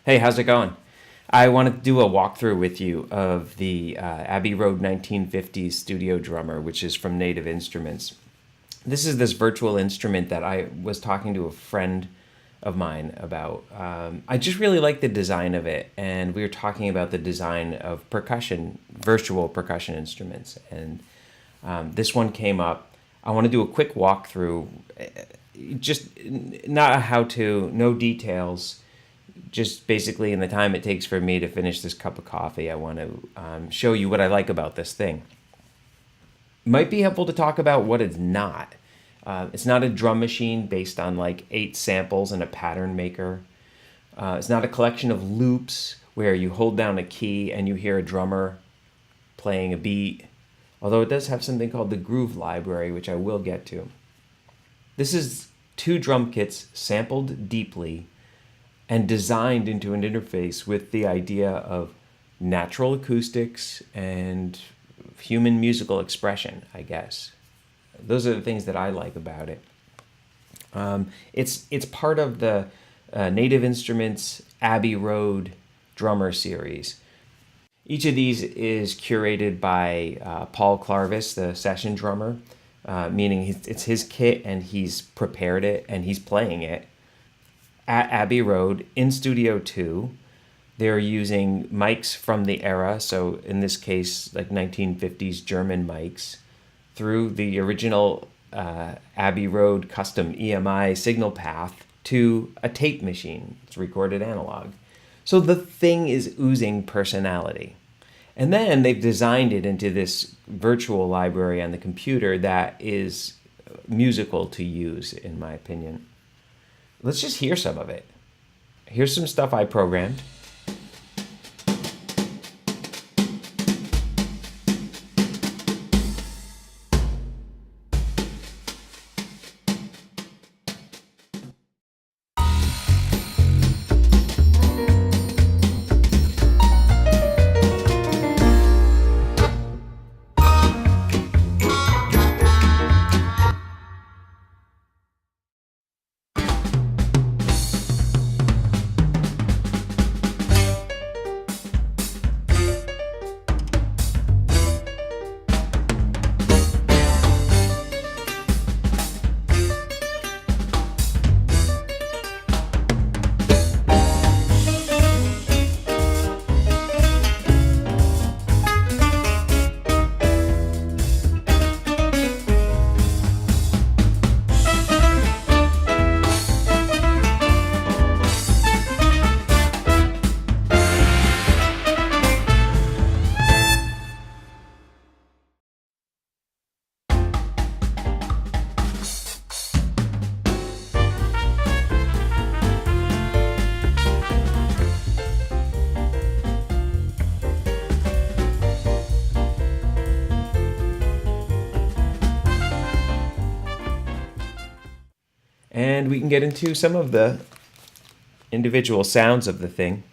Hey, how's it going? I wanted to do a walkthrough with you of the Abbey Road 1950s studio drummer, which is from Native Instruments. This is this virtual instrument that I was talking to a friend of mine about. I just really like the design of it, and we were talking about the design of percussion, virtual percussion instruments, and this one came up. I want to do a quick walkthrough, just not a how-to, no details, just basically in the time it takes for me to finish this cup of coffee. I want to show you what I like about this thing. Might be helpful to talk about what it's not. It's not a drum machine based on like 8 samples and a pattern maker. It's not a collection of loops where you hold down a key and you hear a drummer playing a beat, although it does have something called the Groove Library, which I will get to. This is 2 drum kits sampled deeply and designed into an interface with the idea of natural acoustics and human musical expression, I guess. Those are the things that I like about it. It's part of the Native Instruments Abbey Road drummer series. Each of these is curated by Paul Clarvis, the session drummer, meaning it's his kit and he's prepared it and he's playing it at Abbey Road in Studio 2. They're using mics from the era, so in this case, like 1950s German mics, through the original Abbey Road custom EMI signal path to a tape machine. It's recorded analog. So the thing is oozing personality. And then they've designed it into this virtual library on the computer that is musical to use, in my opinion. Let's just hear some of it. Here's some stuff I programmed. And we can get into some of the individual sounds of the thing.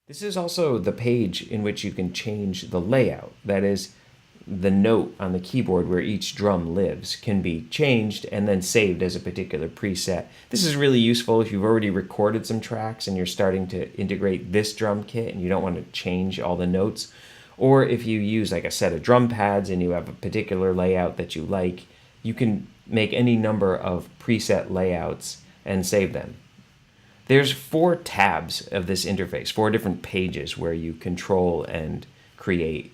This is also the page in which you can change the layout. That is, the note on the keyboard where each drum lives can be changed and then saved as a particular preset. This is really useful if you've already recorded some tracks and you're starting to integrate this drum kit and you don't want to change all the notes. Or if you use like a set of drum pads and you have a particular layout that you like, you can make any number of preset layouts and save them. There's 4 tabs of this interface, 4 different pages where you control and create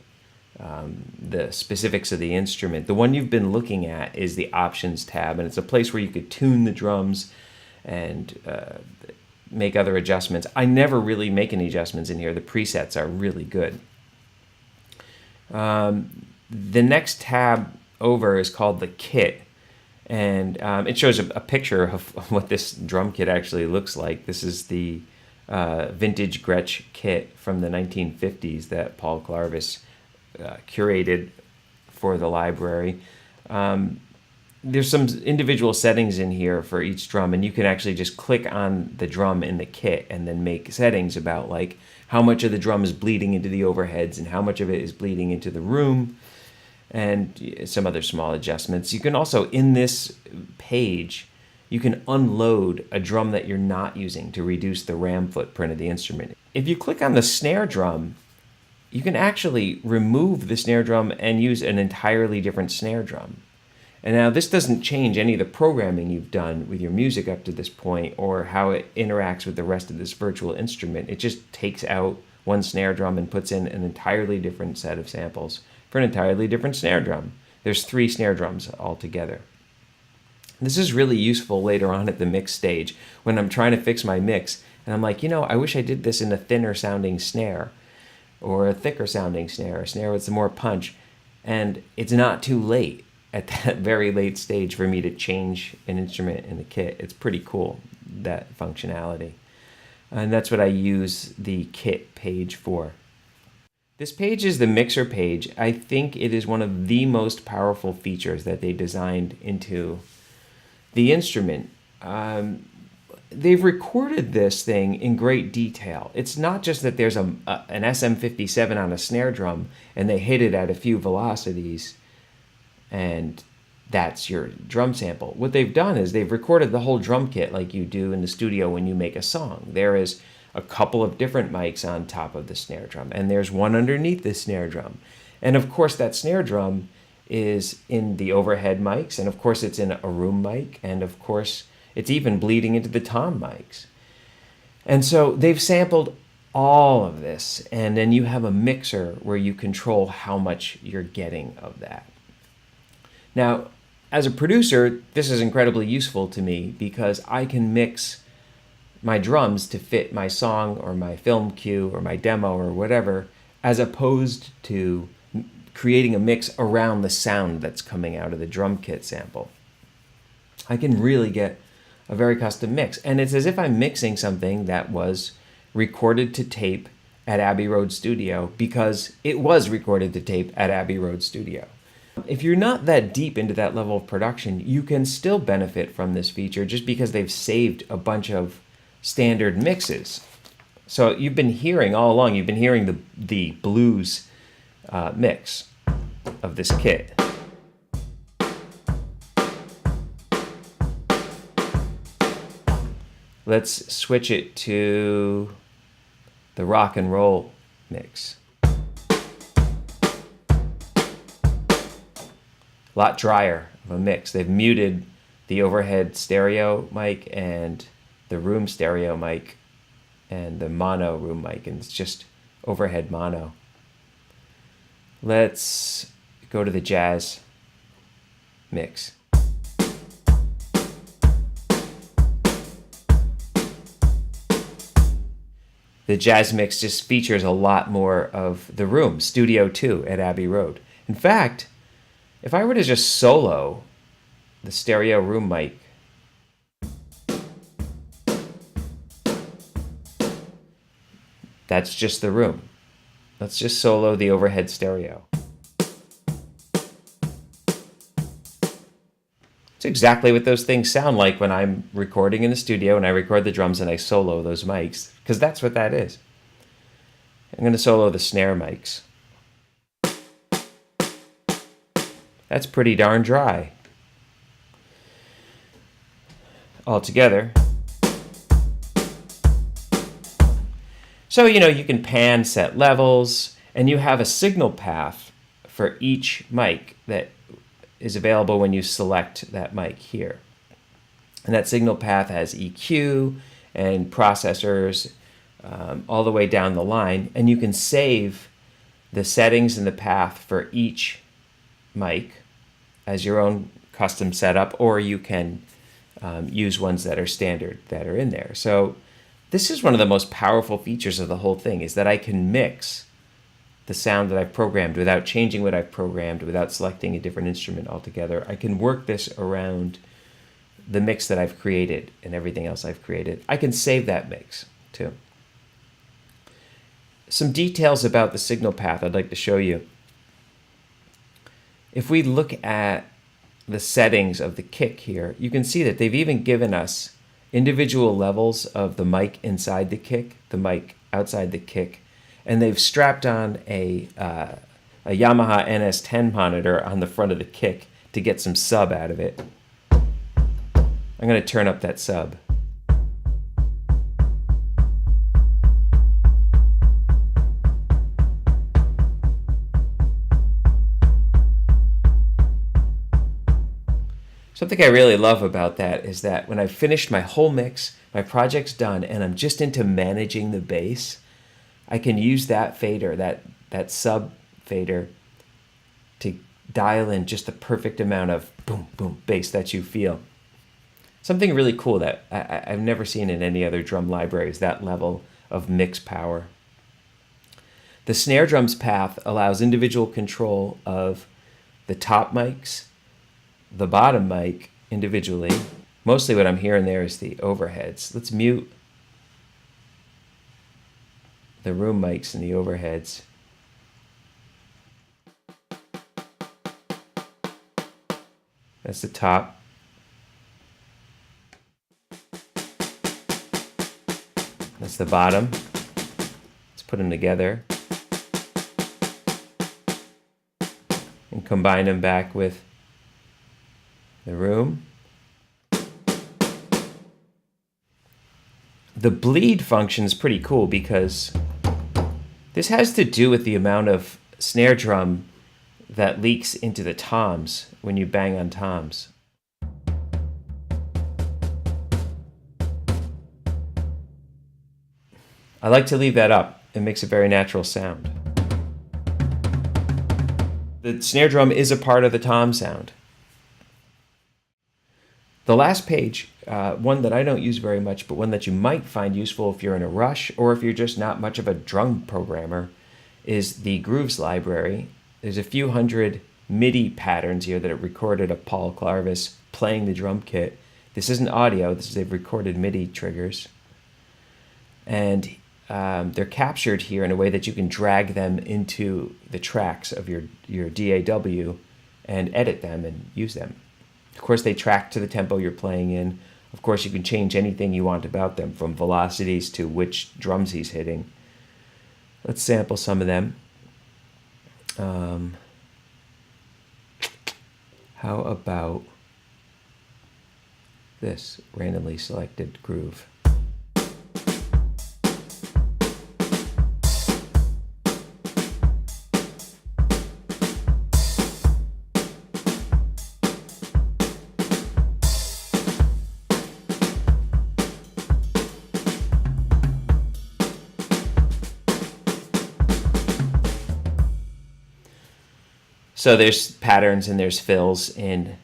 the specifics of the instrument. The one you've been looking at is the Options tab, and it's a place where you could tune the drums and make other adjustments. I never really make any adjustments in here. The presets are really good. The next tab over is called the Kit, and it shows a picture of what this drum kit actually looks like. This is the vintage Gretsch kit from the 1950s that Paul Clarvis curated for the library. There's some individual settings in here for each drum, and you can actually just click on the drum in the kit and then make settings about like how much of the drum is bleeding into the overheads and how much of it is bleeding into the room, and some other small adjustments. You can also, in this page, you can unload a drum that you're not using to reduce the RAM footprint of the instrument. If you click on the snare drum, you can actually remove the snare drum and use an entirely different snare drum. And now this doesn't change any of the programming you've done with your music up to this point or how it interacts with the rest of this virtual instrument. It just takes out one snare drum and puts in an entirely different set of samples for an entirely different snare drum. There's 3 snare drums altogether. This is really useful later on at the mix stage when I'm trying to fix my mix and I'm like, I wish I did this in a thinner sounding snare or a thicker sounding snare, a snare with some more punch. And it's not too late at that very late stage for me to change an instrument in the kit. It's pretty cool, that functionality. And that's what I use the kit page for. This page is the mixer page. I think it is one of the most powerful features that they designed into the instrument. They've recorded this thing in great detail. It's not just that there's an SM57 on a snare drum and they hit it at a few velocities and that's your drum sample. What they've done is they've recorded the whole drum kit like you do in the studio when you make a song. There is a couple of different mics on top of the snare drum, and there's one underneath the snare drum. And of course that snare drum is in the overhead mics, and of course it's in a room mic, and of course it's even bleeding into the tom mics. And so they've sampled all of this, and then you have a mixer where you control how much you're getting of that. Now, as a producer, this is incredibly useful to me because I can mix my drums to fit my song or my film cue or my demo or whatever, as opposed to creating a mix around the sound that's coming out of the drum kit sample. I can really get a very custom mix. And it's as if I'm mixing something that was recorded to tape at Abbey Road Studio because it was recorded to tape at Abbey Road Studio. If you're not that deep into that level of production, you can still benefit from this feature just because they've saved a bunch of standard mixes. So you've been hearing all along, you've been hearing the blues mix of this kit. Let's switch it to the rock and roll mix. A lot drier of a mix. They've muted the overhead stereo mic and the room stereo mic and the mono room mic, and it's just overhead mono. Let's go to the jazz mix. The jazz mix just features a lot more of the room, Studio 2 at Abbey Road. In fact, if I were to just solo the stereo room mic, that's just the room. Let's just solo the overhead stereo. It's exactly what those things sound like when I'm recording in the studio and I record the drums and I solo those mics, because that's what that is. I'm going to solo the snare mics. That's pretty darn dry. All together. So, you can pan set levels, and you have a signal path for each mic that is available when you select that mic here. And that signal path has EQ and processors all the way down the line, and you can save the settings and the path for each mic as your own custom setup, or you can use ones that are standard that are in there. So this is one of the most powerful features of the whole thing, is that I can mix the sound that I've programmed without changing what I've programmed, without selecting a different instrument altogether. I can work this around the mix that I've created and everything else I've created. I can save that mix too. Some details about the signal path I'd like to show you. If we look at the settings of the kick here, you can see that they've even given us individual levels of the mic inside the kick, the mic outside the kick, and they've strapped on a Yamaha NS10 monitor on the front of the kick to get some sub out of it. I'm going to turn up that sub. Something I really love about that is that when I've finished my whole mix, my project's done, and I'm just into managing the bass, I can use that fader, that sub fader, to dial in just the perfect amount of boom, boom bass that you feel. Something really cool that I've never seen in any other drum library is that level of mix power. The snare drum's path allows individual control of the top mics, the bottom mic individually. Mostly what I'm hearing there is the overheads. Let's mute the room mics and the overheads. That's the top. That's the bottom. Let's put them together and combine them back with the room. The bleed function is pretty cool because this has to do with the amount of snare drum that leaks into the toms when you bang on toms. I like to leave that up. It makes a very natural sound. The snare drum is a part of the tom sound. The last page, one that I don't use very much, but one that you might find useful if you're in a rush or if you're just not much of a drum programmer, is the grooves library. There's a few hundred MIDI patterns here that are recorded of Paul Clarvis playing the drum kit. This isn't audio, they've recorded MIDI triggers. And they're captured here in a way that you can drag them into the tracks of your DAW and edit them and use them. Of course, they track to the tempo you're playing in. Of course, you can change anything you want about them, from velocities to which drums he's hitting. Let's sample some of them. How about this randomly selected groove? So there's patterns and there's fills in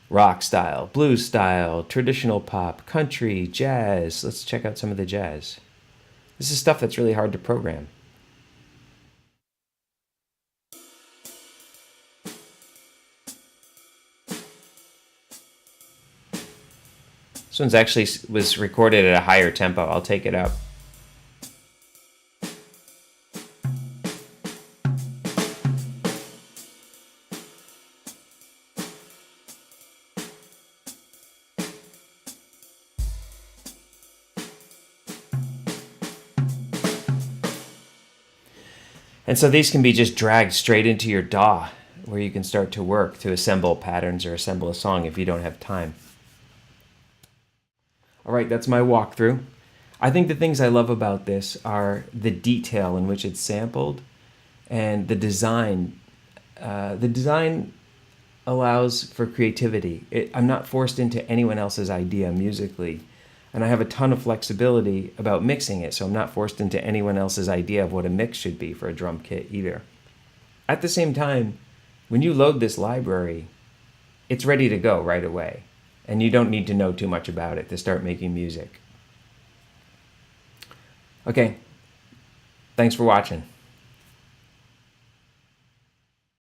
rock style, blues style, traditional pop, country, jazz. Let's check out some of the jazz. This is stuff that's really hard to program. This one's actually was recorded at a higher tempo. I'll take it up. And so these can be just dragged straight into your DAW, where you can start to work to assemble patterns or assemble a song if you don't have time. All right, that's my walkthrough. I think the things I love about this are the detail in which it's sampled and the design. The design allows for creativity. I'm not forced into anyone else's idea musically, and I have a ton of flexibility about mixing it, so I'm not forced into anyone else's idea of what a mix should be for a drum kit either. At the same time, when you load this library, it's ready to go right away, and you don't need to know too much about it to start making music. Okay, thanks for watching.